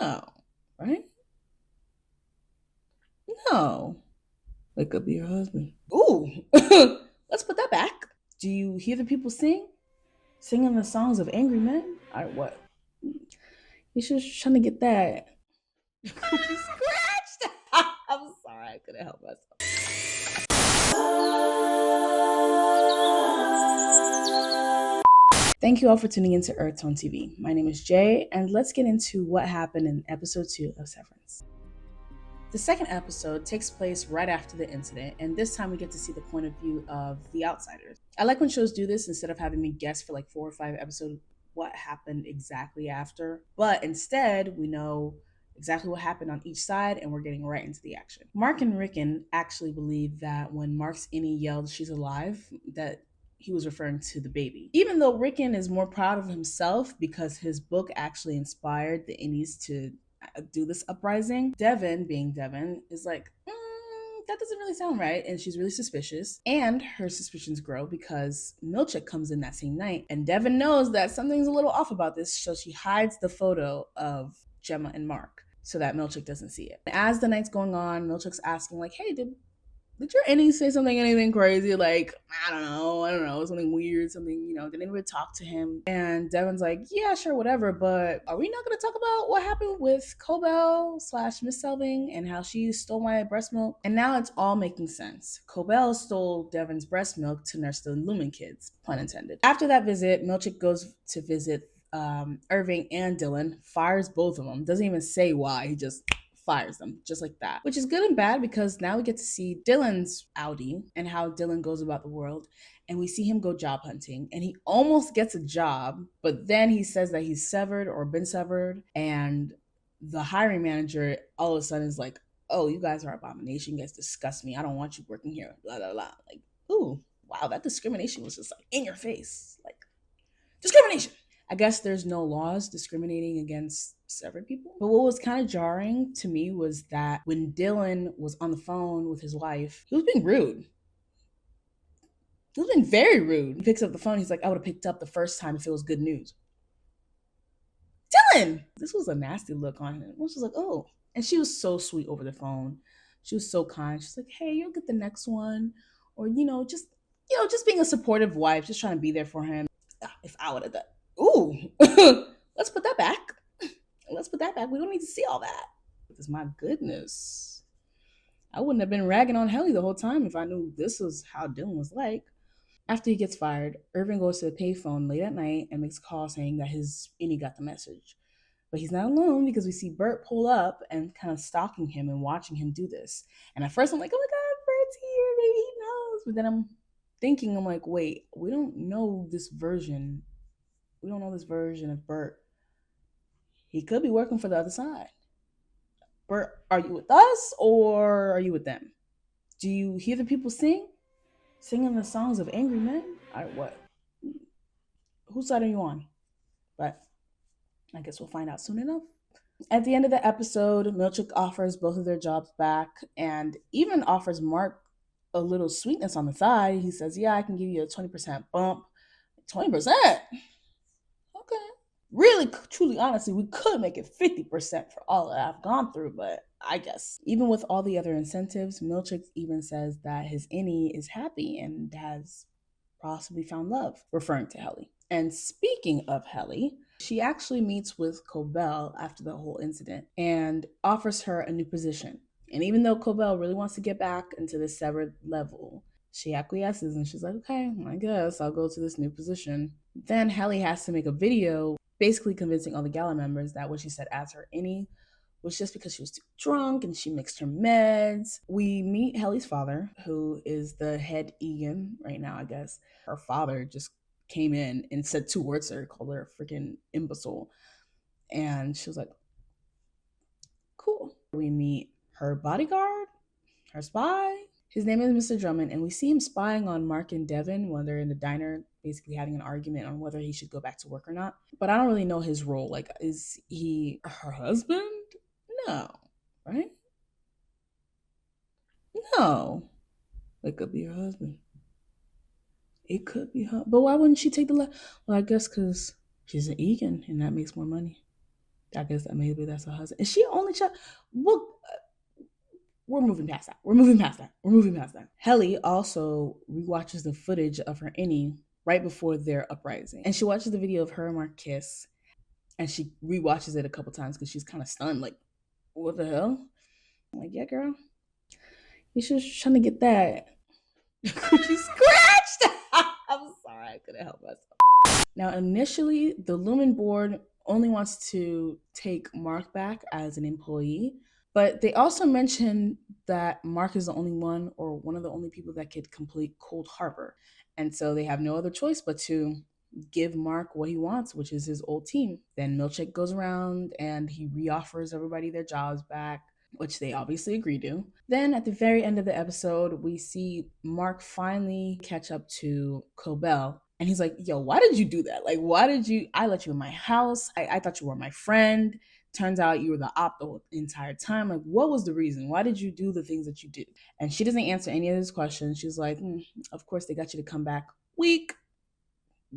No, right? No. It could be your husband. Ooh. Let's put that back. Do you hear the people singing the songs of angry men? Or what? You should trying to get that. Scratched. I'm sorry, I couldn't help myself. Thank you all for tuning into Earth Tone TV. My name is Jay, and let's get into what happened in episode 2 of Severance. The second episode takes place right after the incident, and this time we get to see the point of view of the outsiders. I like when shows do this instead of having me guess for like 4 or 5 episodes what happened exactly after, but instead we know exactly what happened on each side and we're getting right into the action. Mark and Rickon actually believe that when Mark's Innie yelled she's alive, that he was referring to the baby. Even though Rickon is more proud of himself because his book actually inspired the Innies to do this uprising, Devin, being Devin, is like, that doesn't really sound right. And she's really suspicious. And her suspicions grow because Milchick comes in that same night. And Devin knows that something's a little off about this. So she hides the photo of Gemma and Mark so that Milchick doesn't see it. As the night's going on, Milchick's asking, like, hey, did your Annie say anything crazy? Like, I don't know, something weird, something, did anybody talk to him? And Devin's like, yeah, sure, whatever, but are we not going to talk about what happened with Cobell / Miss Selvig and how she stole my breast milk? And now it's all making sense. Cobell stole Devin's breast milk to nurse the Lumen kids, pun intended. After that visit, Milchick goes to visit Irving and Dylan, fires both of them, doesn't even say why, he just fires them just like that, which is good and bad because now we get to see Dylan's Audi and how Dylan goes about the world, and we see him go job hunting, and he almost gets a job, but then he says that he's severed or been severed, and the hiring manager all of a sudden is like, oh, you guys are abomination, you guys disgust me, I don't want you working here, blah blah blah. Like, ooh, wow, that discrimination was just like in your face, like discrimination. I guess there's no laws discriminating against severed people. But what was kind of jarring to me was that when Dylan was on the phone with his wife, he was being rude. He was being very rude. He picks up the phone. He's like, I would have picked up the first time if it was good news. Dylan! This was a nasty look on him. I was just like, oh. And she was so sweet over the phone. She was so kind. She's like, hey, you'll get the next one. Or, just being a supportive wife, just trying to be there for him. If I would have done. Ooh, let's put that back. Let's put that back. We don't need to see all that. Because my goodness, I wouldn't have been ragging on Helly the whole time if I knew this was how Dylan was like. After he gets fired, Irving goes to the payphone late at night and makes a call saying that his Innie got the message. But he's not alone because we see Bert pull up and kind of stalking him and watching him do this. And at first I'm like, oh my God, Bert's here. Maybe he knows. But then I'm like, wait, we don't know this version. We don't know this version of Bert. He could be working for the other side. Bert, are you with us or are you with them? Do you hear the people singing the songs of angry men? Or what? Whose side are you on? But I guess we'll find out soon enough. At the end of the episode, Milchick offers both of their jobs back and even offers Mark a little sweetness on the side. He says, yeah, I can give you a 20% bump. 20%? Okay. Really, truly, honestly, we could make it 50% for all that I've gone through, but I guess even with all the other incentives, Milchick even says that his Innie is happy and has possibly found love, referring to Helly. And speaking of Helly, she actually meets with Cobell after the whole incident and offers her a new position. And even though Cobell really wants to get back into the severed level, she acquiesces and she's like, okay, I guess I'll go to this new position. Then Helly has to make a video basically convincing all the gala members that what she said as her Innie was just because she was too drunk and she mixed her meds. We meet Helly's father, who is the head Egan right now, I guess. Her father just came in and said 2 words to her, called her a freaking imbecile. And she was like, cool. We meet her bodyguard, her spy. His name is Mr. Drummond, and we see him spying on Mark and Devin when they're in the diner, basically having an argument on whether he should go back to work or not. But I don't really know his role. Like, is he her husband? No, right? No. It could be her husband. It could be her. But why wouldn't she take the Well, I guess because she's an Egan, and that makes more money. I guess that maybe that's her husband. Is she only child? Well, we're moving past that. We're moving past that. We're moving past that. Helly also rewatches the footage of her innie right before their uprising. And she watches the video of her and Mark kiss. And she rewatches it a couple times because she's kind of stunned. Like, what the hell? I'm like, yeah, girl. You should just trying to get that. She scratched. I'm sorry. I couldn't help myself. Now, initially, the Lumen board only wants to take Mark back as an employee. But they also mention that Mark is the only one or one of the only people that could complete Cold Harbor. And so they have no other choice but to give Mark what he wants, which is his old team. Then Milchick goes around and he reoffers everybody their jobs back, which they obviously agree to. Then at the very end of the episode, we see Mark finally catch up to Cobell. And he's like, yo, why did you do that? Like, why did you? I let you in my house. I thought you were my friend. Turns out you were the op the entire time. Like, what was the reason? Why did you do the things that you did? And she doesn't answer any of his questions. She's like, of course, they got you to come back weak.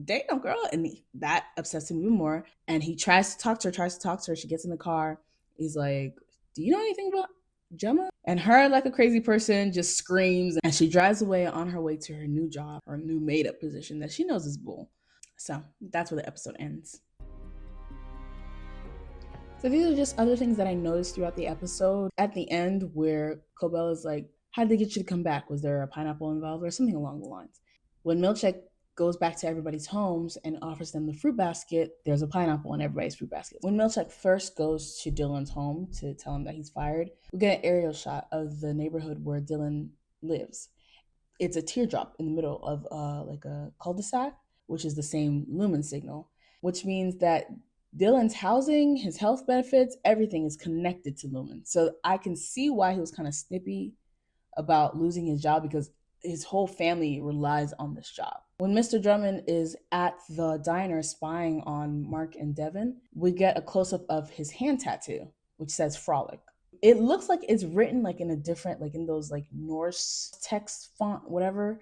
Damn, girl. And that upsets him even more. And he tries to talk to her. She gets in the car. He's like, do you know anything about Gemma? And her, like a crazy person, just screams. And she drives away on her way to her new job, her new made-up position that she knows is bull. So that's where the episode ends. So these are just other things that I noticed throughout the episode. At the end, where Cobell is like, how did they get you to come back? Was there a pineapple involved or something along the lines? When Milchick goes back to everybody's homes and offers them the fruit basket, there's a pineapple in everybody's fruit basket. When Milchick first goes to Dylan's home to tell him that he's fired, we get an aerial shot of the neighborhood where Dylan lives. It's a teardrop in the middle of like a cul-de-sac, which is the same lumen signal, which means that Dylan's housing, his health benefits, everything is connected to Lumen. So I can see why he was kind of snippy about losing his job because his whole family relies on this job. When Mr. Drummond is at the diner spying on Mark and Devin, we get a close-up of his hand tattoo, which says Frolic. It looks like it's written like in a different, like in those like Norse text font, whatever,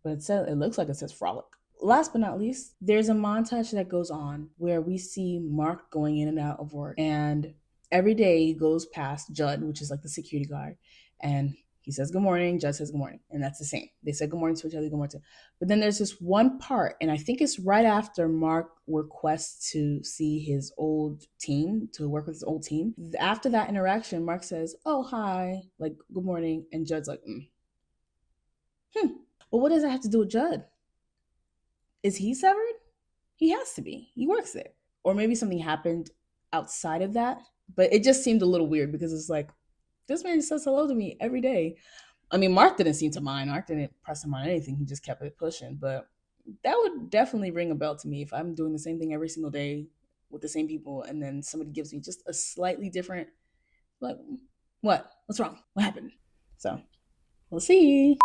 but it looks like it says Frolic. Last but not least, there's a montage that goes on where we see Mark going in and out of work. And every day he goes past Judd, which is like the security guard, and he says good morning, Judd says good morning. And that's the same. They said good morning to each other, good morning to. But then there's this one part, and I think it's right after Mark requests to see his old team, to work with his old team. After that interaction, Mark says, oh, hi, like good morning. And Judd's like, Well, what does that have to do with Judd? Is he severed? He has to be. He works there. Or maybe something happened outside of that. But it just seemed a little weird because it's like, this man says hello to me every day. I mean, Mark didn't seem to mind. Mark didn't press him on anything. He just kept it pushing. But that would definitely ring a bell to me if I'm doing the same thing every single day with the same people and then somebody gives me just a slightly different, like, what? What's wrong? What happened? So, we'll see.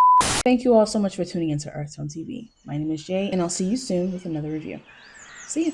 Thank you all so much for tuning into Earth Tone TV. My name is Jay, and I'll see you soon with another review. See you.